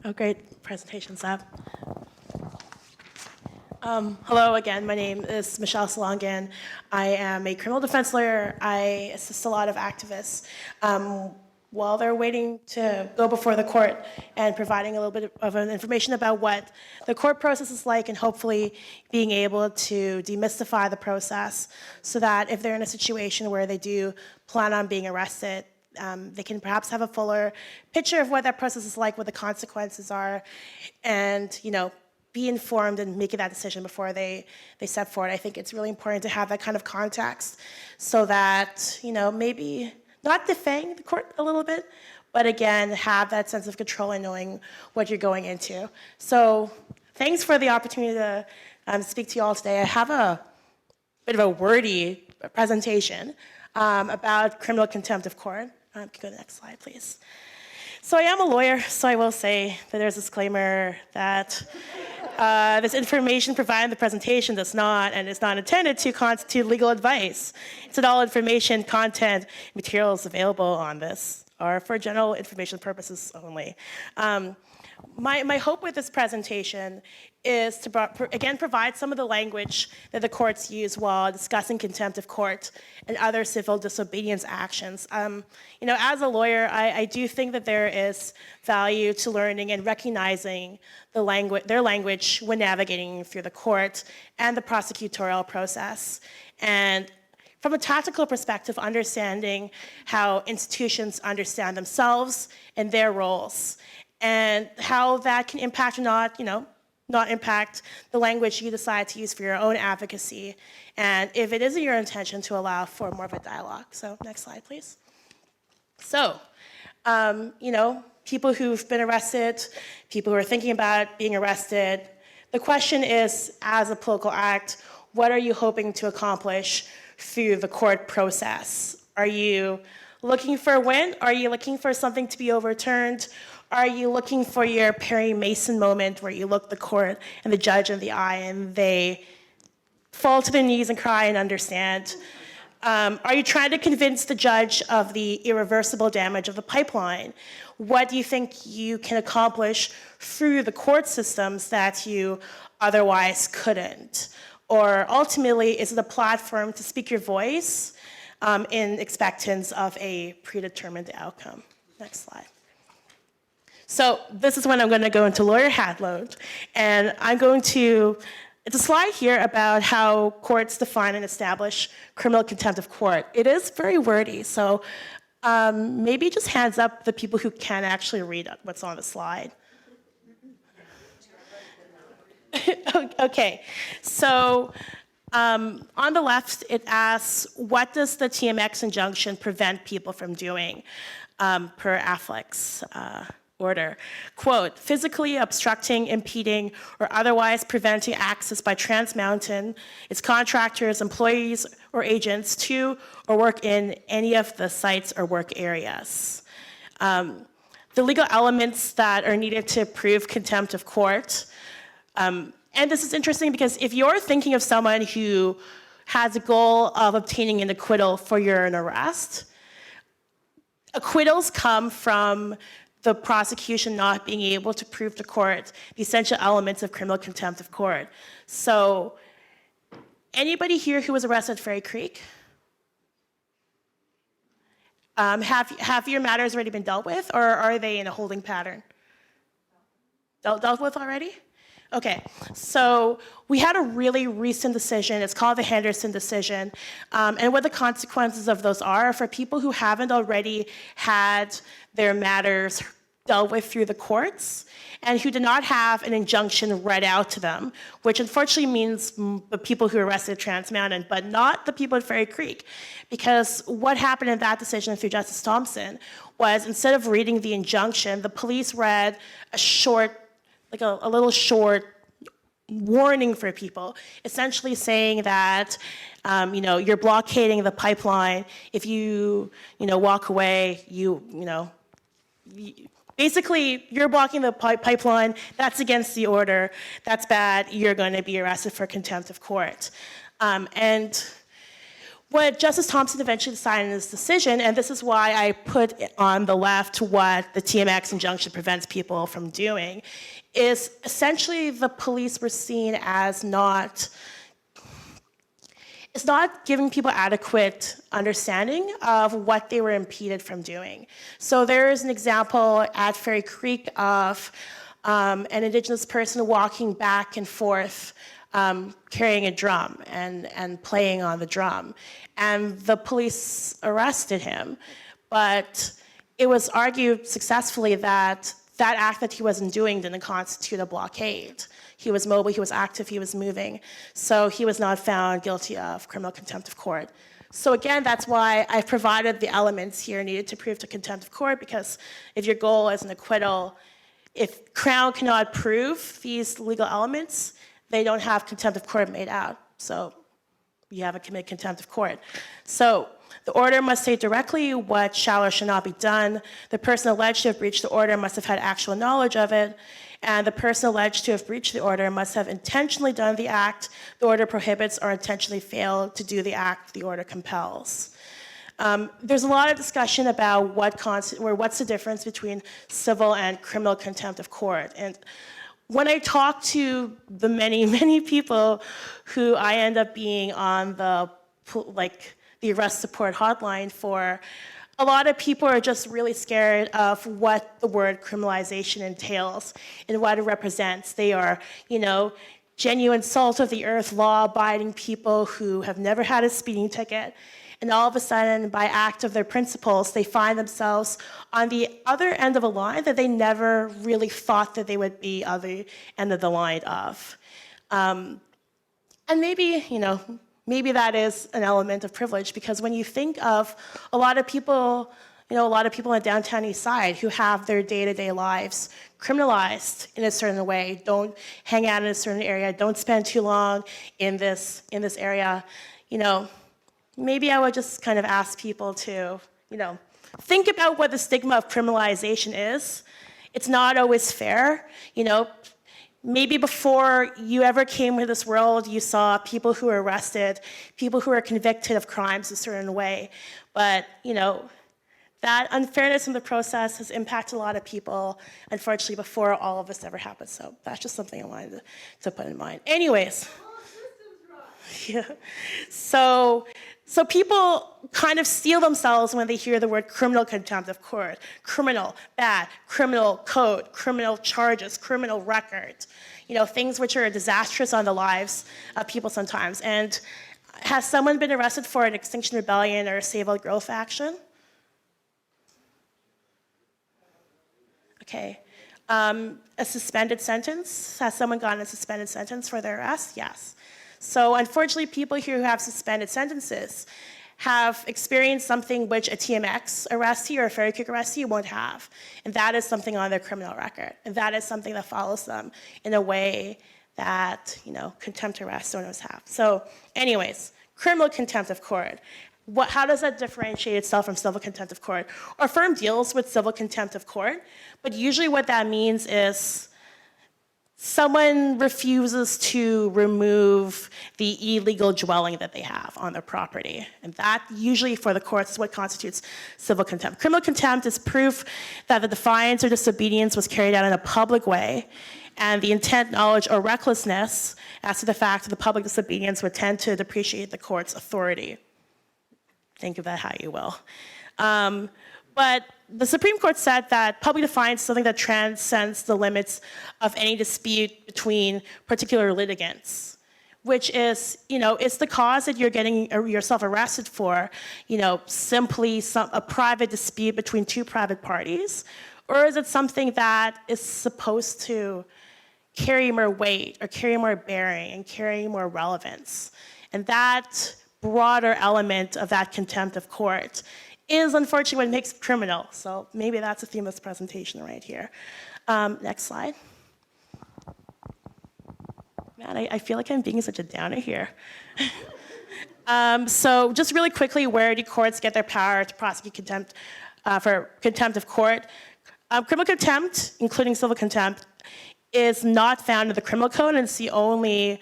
Oh, great presentation, Sab. Hello again, my name is Michelle Salongan. I am a criminal defense lawyer. I assist a lot of activists while they're waiting to go before the court and providing a little bit of information about what the court process is like and hopefully being able to demystify the process so that if they're in a situation where they do plan on being arrested, they can perhaps have a fuller picture of what that process is like, what the consequences are, and be informed and making that decision before they step forward. I think it's really important to have that kind of context so that maybe not defang the court a little bit, but again have that sense of control and knowing what you're going into. So thanks for the opportunity to speak to you all today. I have a bit of a wordy presentation about criminal contempt of court. Can go to the next slide, please. So I am a lawyer, so I will say that there's a disclaimer that this information provided in the presentation does not and is not intended to constitute legal advice. It's that all information, content, materials available on this are for general information purposes only. My hope with this presentation is to, again, provide some of the language that the courts use while discussing contempt of court and other civil disobedience actions. As a lawyer, I do think that there is value to learning and recognizing their language when navigating through the court and the prosecutorial process. And from a tactical perspective, understanding how institutions understand themselves and their roles, and how that can impact or not impact the language you decide to use for your own advocacy, and if it isn't your intention to allow for more of a dialogue. So next slide, please. So, people who've been arrested, people who are thinking about being arrested, the question is, as a political act, what are you hoping to accomplish through the court process? Are you looking for a win? Are you looking for something to be overturned? Are you looking for your Perry Mason moment where you look the court and the judge in the eye and they fall to their knees and cry and understand? Are you trying to convince the judge of the irreversible damage of the pipeline? What do you think you can accomplish through the court systems that you otherwise couldn't? Or ultimately, is it a platform to speak your voice in expectance of a predetermined outcome? Next slide. So this is when I'm going to go into lawyer hat mode, and it's a slide here about how courts define and establish criminal contempt of court. It is very wordy, so maybe just hands up the people who can actually read what's on the slide. Okay, so on the left, it asks, what does the TMX injunction prevent people from doing per Affleck's order? Quote, physically obstructing, impeding, or otherwise preventing access by Trans Mountain, its contractors, employees, or agents to or work in any of the sites or work areas. The legal elements that are needed to prove contempt of court. And this is interesting because if you're thinking of someone who has a goal of obtaining an acquittal for an arrest, acquittals come from the prosecution not being able to prove to court the essential elements of criminal contempt of court. So, anybody here who was arrested at Fairy Creek? Have your matters already been dealt with, or are they in a holding pattern? Dealt with already? Okay, so we had a really recent decision. It's called the Henderson decision. And what the consequences of those are for people who haven't already had their matters dealt with through the courts and who did not have an injunction read out to them, which unfortunately means the people who arrested Trans Mountain, but not the people at Fairy Creek. Because what happened in that decision through Justice Thompson was instead of reading the injunction, the police read a little short warning for people, essentially saying that you're blockading the pipeline. If you walk away, basically you're blocking the pipeline. That's against the order. That's bad. You're going to be arrested for contempt of court. And what Justice Thompson eventually decided in his decision, and this is why I put on the left what the TMX injunction prevents people from doing, is essentially the police were seen as it's not giving people adequate understanding of what they were impeded from doing. So there is an example at Fairy Creek of an Indigenous person walking back and forth carrying a drum and playing on the drum. And the police arrested him. But it was argued successfully that that act that he wasn't doing didn't constitute a blockade. He was mobile, he was active, he was moving. So he was not found guilty of criminal contempt of court. So again, that's why I've provided the elements here needed to prove to contempt of court, because if your goal is an acquittal, if Crown cannot prove these legal elements, they don't have contempt of court made out. So you haven't committed contempt of court. So the order must say directly what shall or shall not be done. The person alleged to have breached the order must have had actual knowledge of it. And the person alleged to have breached the order must have intentionally done the act the order prohibits or intentionally failed to do the act the order compels. There's a lot of discussion about what's the difference between civil and criminal contempt of court. And when I talk to the many, many people who I end up being on the arrest support hotline for, a lot of people are just really scared of what the word criminalization entails and what it represents. They are, genuine salt of the earth, law-abiding people who have never had a speeding ticket. And all of a sudden, by act of their principles, they find themselves on the other end of a line that they never really thought that they would be on the end of the line of. And maybe, maybe that is an element of privilege, because when you think of a lot of people, on the downtown east side who have their day-to-day lives criminalized in a certain way, don't hang out in a certain area, don't spend too long in this area, maybe I would just kind of ask people to, think about what the stigma of criminalization is. It's not always fair, Maybe before you ever came to this world, you saw people who were arrested, people who were convicted of crimes a certain way. But, that unfairness in the process has impacted a lot of people, unfortunately, before all of this ever happened. So that's just something I wanted to put in mind. Anyways. Yeah. So people kind of steel themselves when they hear the word criminal contempt of court. Criminal, bad, criminal code, criminal charges, criminal record. Things which are disastrous on the lives of people sometimes. And has someone been arrested for an Extinction Rebellion or a Save Old Growth action? Okay. A suspended sentence? Has someone gotten a suspended sentence for their arrest? Yes. So unfortunately, people here who have suspended sentences have experienced something which a TMX arrestee or a Fairy Creek arrestee won't have. And that is something on their criminal record. And that is something that follows them in a way that, contempt arrests don't always have. So anyways, criminal contempt of court. How does that differentiate itself from civil contempt of court? Our firm deals with civil contempt of court, but usually what that means is someone refuses to remove the illegal dwelling that they have on their property. And that usually for the courts is what constitutes civil contempt. Criminal contempt is proof that the defiance or disobedience was carried out in a public way, and the intent, knowledge, or recklessness as to the fact that the public disobedience would tend to depreciate the court's authority. Think of that how you will. But the Supreme Court said that public defiance is something that transcends the limits of any dispute between particular litigants, which is, it's the cause that you're getting yourself arrested for, simply a private dispute between two private parties, or is it something that is supposed to carry more weight or carry more bearing and carry more relevance? And that broader element of that contempt of court is unfortunately what makes it criminal. So maybe that's the theme of this presentation right here. Next slide. Man, I feel like I'm being such a downer here. So just really quickly, where do courts get their power to prosecute contempt for contempt of court? Criminal contempt, including civil contempt, is not found in the criminal code, and it's the only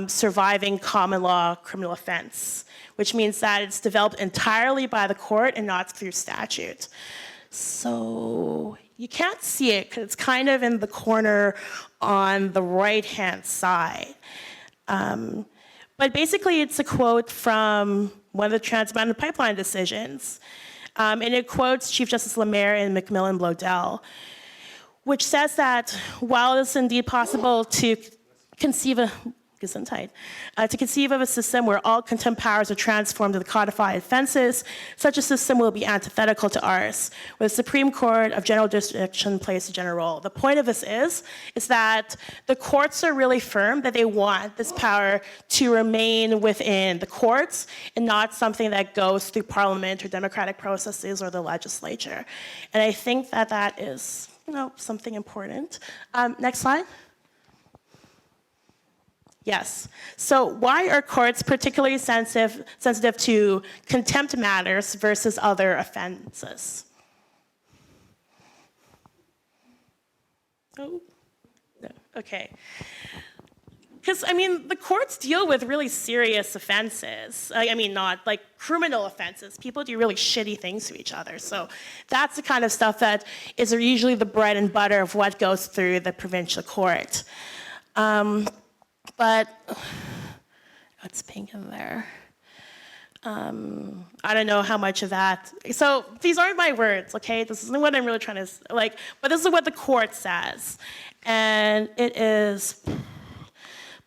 surviving common law criminal offense, which means that it's developed entirely by the court and not through statute. So you can't see it because it's kind of in the corner on the right-hand side. But basically, it's a quote from one of the Trans Mountain Pipeline decisions. And it quotes Chief Justice Lemaire and McMillan Blodell, which says that while it is indeed possible to conceive of a system where all contempt powers are transformed into codified offenses, such a system will be antithetical to ours, where the Supreme Court of General Jurisdiction plays a general role. The point of this is that the courts are really firm that they want this power to remain within the courts and not something that goes through parliament or democratic processes or the legislature. And I think that that is, something important. Next slide. Yes. So why are courts particularly sensitive to contempt matters versus other offenses? Oh, no. Okay. Because, the courts deal with really serious offenses. Not like criminal offenses. People do really shitty things to each other. So that's the kind of stuff that is usually the bread and butter of what goes through the provincial court. But what's pink in there? I don't know how much of that. So these aren't my words, okay? This isn't what I'm really trying to, but this is what the court says. And it is,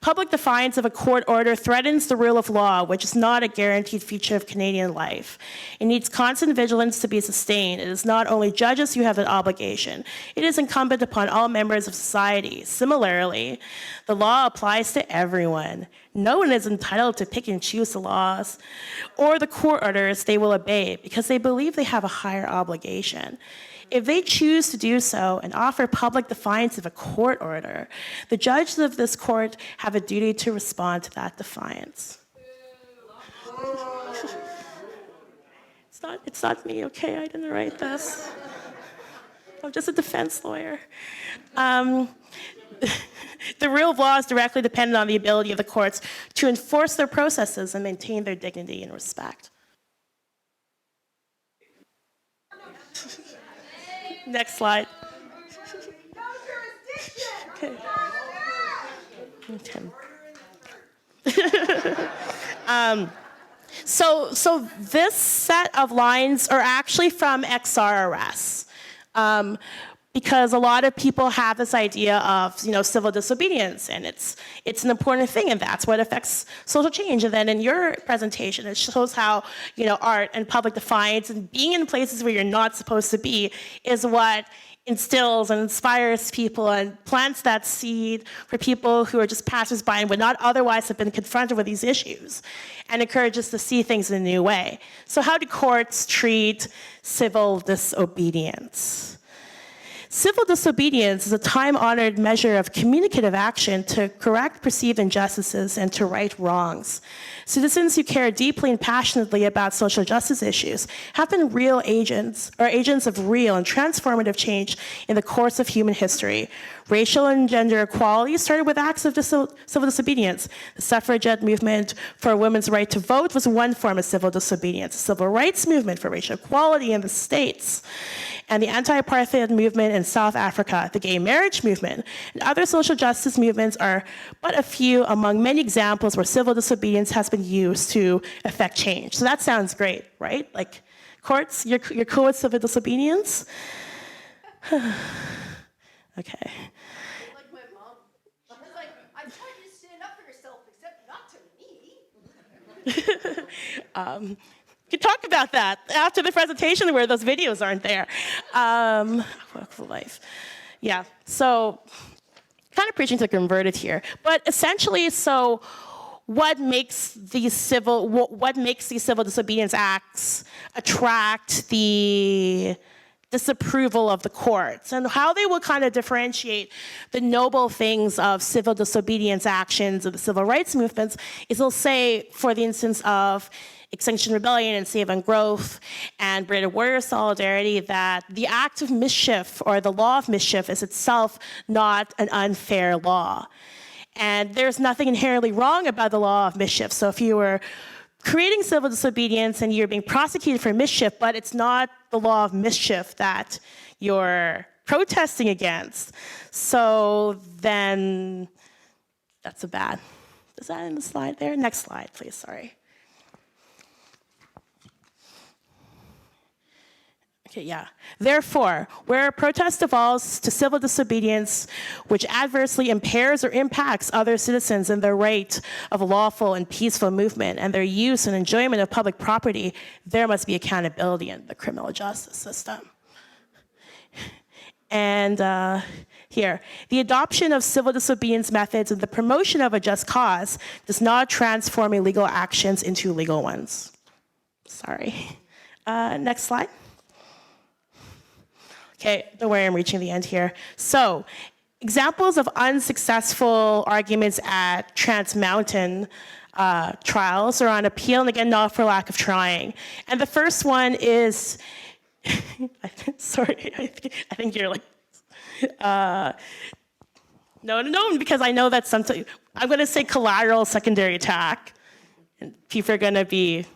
public defiance of a court order threatens the rule of law, which is not a guaranteed feature of Canadian life. It needs constant vigilance to be sustained. It is not only judges who have that obligation. It is incumbent upon all members of society. Similarly, the law applies to everyone. No one is entitled to pick and choose the laws or the court orders they will obey because they believe they have a higher obligation. If they choose to do so and offer public defiance of a court order, the judges of this court have a duty to respond to that defiance. It's not me, okay? I didn't write this. I'm just a defense lawyer. The rule of law is directly dependent on the ability of the courts to enforce their processes and maintain their dignity and respect. Next slide. Okay. So this set of lines are actually from XRRS. Because a lot of people have this idea of, civil disobedience, and it's an important thing, and that's what affects social change. And then in your presentation, it shows how, art and public defiance and being in places where you're not supposed to be is what instills and inspires people and plants that seed for people who are just passersby and would not otherwise have been confronted with these issues, and encourages to see things in a new way. So how do courts treat civil disobedience? Civil disobedience is a time-honored measure of communicative action to correct perceived injustices and to right wrongs. Citizens who care deeply and passionately about social justice issues have been real agents, or agents of real and transformative change in the course of human history. Racial and gender equality started with acts of civil disobedience. The suffragette movement for a women's right to vote was one form of civil disobedience. The civil rights movement for racial equality in the States, and the anti-apartheid movement in South Africa, the gay marriage movement, and other social justice movements are but a few among many examples where civil disobedience has been used to affect change. So that sounds great, right? Like, courts, you're cool with civil disobedience? Okay. Like my mom. I was like, I tried to stand up for yourself, except not to me. We can talk about that after the presentation where those videos aren't there. For life. Yeah, so kind of preaching to the converted here. But essentially, so what makes these civil disobedience acts attract the disapproval of the courts, and how they will kind of differentiate the noble things of civil disobedience actions of the civil rights movements is they'll say, for the instance of Extinction Rebellion and Save on Growth and British Warrior Solidarity, that the act of mischief or the law of mischief is itself not an unfair law. And there's nothing inherently wrong about the law of mischief. So if you were creating civil disobedience and you're being prosecuted for mischief, but it's not the law of mischief that you're protesting against. So then that's a bad. Is that in the slide there? Next slide, please, sorry. Okay, yeah. Therefore, where a protest devolves to civil disobedience which adversely impairs or impacts other citizens in their right of lawful and peaceful movement and their use and enjoyment of public property, there must be accountability in the criminal justice system. And here, the adoption of civil disobedience methods and the promotion of a just cause does not transform illegal actions into legal ones. Sorry. Next slide. Okay, don't worry, I'm reaching the end here. So, examples of unsuccessful arguments at Trans Mountain trials are on appeal, and again, not for lack of trying. And the first one is, sorry, I think you're like, no, because I know that sometimes, I'm gonna say collateral secondary attack, and people are gonna be,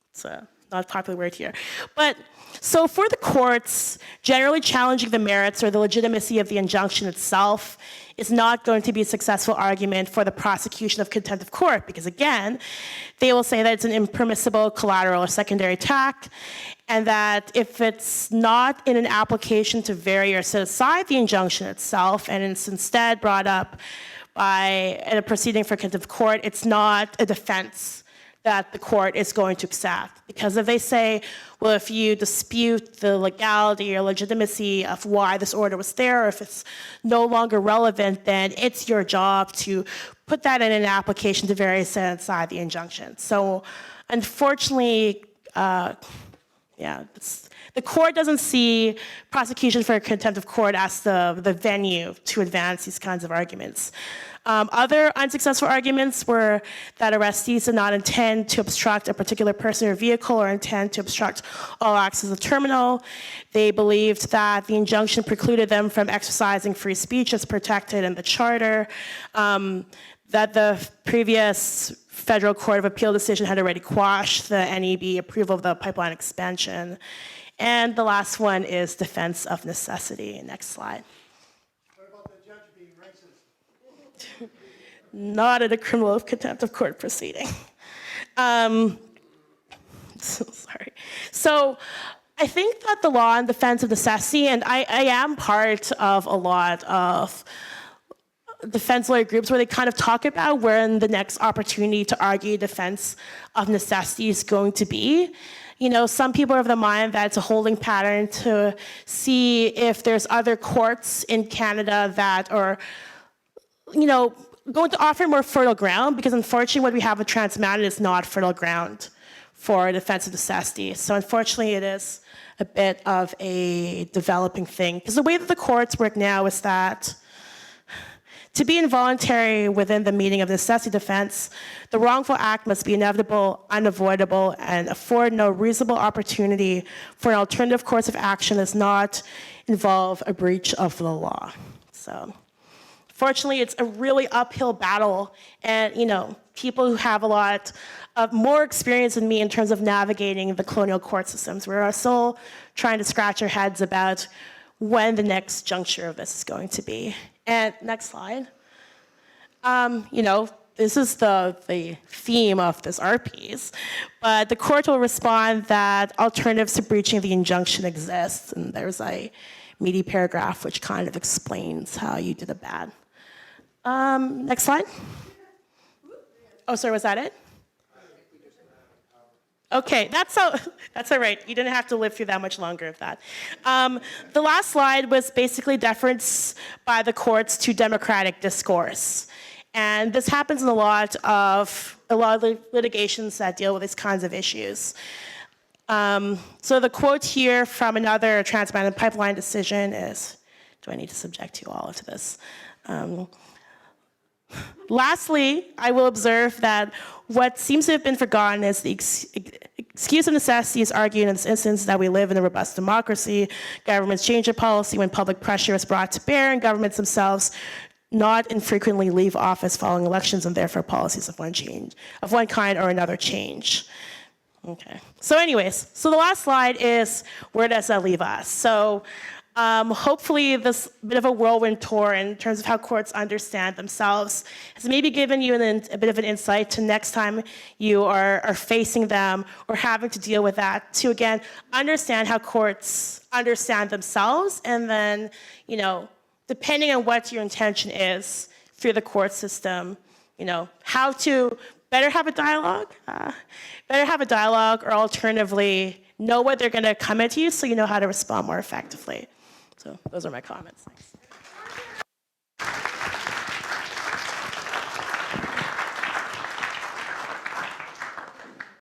it's a not a popular word here. But, so for the courts, generally challenging the merits or the legitimacy of the injunction itself is not going to be a successful argument for the prosecution of contempt of court, because again, they will say that it's an impermissible collateral or secondary attack, and that if it's not in an application to vary or set aside the injunction itself, and it's instead brought up by a proceeding for contempt of court, it's not a defense that the court is going to accept. Because if they say, well, if you dispute the legality or legitimacy of why this order was there, or if it's no longer relevant, then it's your job to put that in an application to vary set aside the injunction. So unfortunately, the court doesn't see prosecution for contempt of court as the venue to advance these kinds of arguments. Other unsuccessful arguments were that arrestees did not intend to obstruct a particular person or vehicle or intend to obstruct all access to the terminal. They believed that the injunction precluded them from exercising free speech as protected in the charter, that the previous Federal Court of Appeal decision had already quashed the NEB approval of the pipeline expansion. And the last one is defense of necessity. Next slide. What about the judge being racist? Not in a criminal contempt of court proceeding. So sorry. So I think that the law in defense of necessity, and I am part of a lot of defense lawyer groups where they kind of talk about when the next opportunity to argue defense of necessity is going to be. You know, some people are of the mind that it's a holding pattern to see if there's other courts in Canada that are, you know, going to offer more fertile ground, because unfortunately what we have with Trans Mountain is not fertile ground for defense of necessity. So unfortunately it is a bit of a developing thing. Because the way that the courts work now is that to be involuntary within the meaning of necessity defense, the wrongful act must be inevitable, unavoidable, and afford no reasonable opportunity for an alternative course of action that does not involve a breach of the law. So, fortunately, it's a really uphill battle, and you know, people who have a lot of more experience than me in terms of navigating the colonial court systems, we're still trying to scratch our heads about when the next juncture of this is going to be. And next slide. You know, this is the theme of this art piece, but the court will respond that alternatives to breaching the injunction exist, and there's a meaty paragraph which kind of explains how you did a bad. Next slide. Oh, sorry, was that it? Okay, that's all right. You didn't have to live through that much longer of that. The last slide was basically deference by the courts to democratic discourse. And this happens in a lot of litigations that deal with these kinds of issues. So the quote here from another Trans Mountain pipeline decision is, do I need to subject you all to this? Lastly, I will observe that what seems to have been forgotten is the excuse of necessity is argued in this instance that we live in a robust democracy. Governments change their policy when public pressure is brought to bear, and governments themselves not infrequently leave office following elections and therefore policies of one kind or another change. Okay. So anyways, so the last slide is where does that leave us? So hopefully this bit of a whirlwind tour in terms of how courts understand themselves has maybe given you a bit of an insight to next time you are facing them or having to deal with that, to again understand how courts understand themselves, and then, you know, depending on what your intention is through the court system, you know, how to better have a dialogue, or alternatively, know what they're going to come at you so you know how to respond more effectively. So those are my comments. Thanks.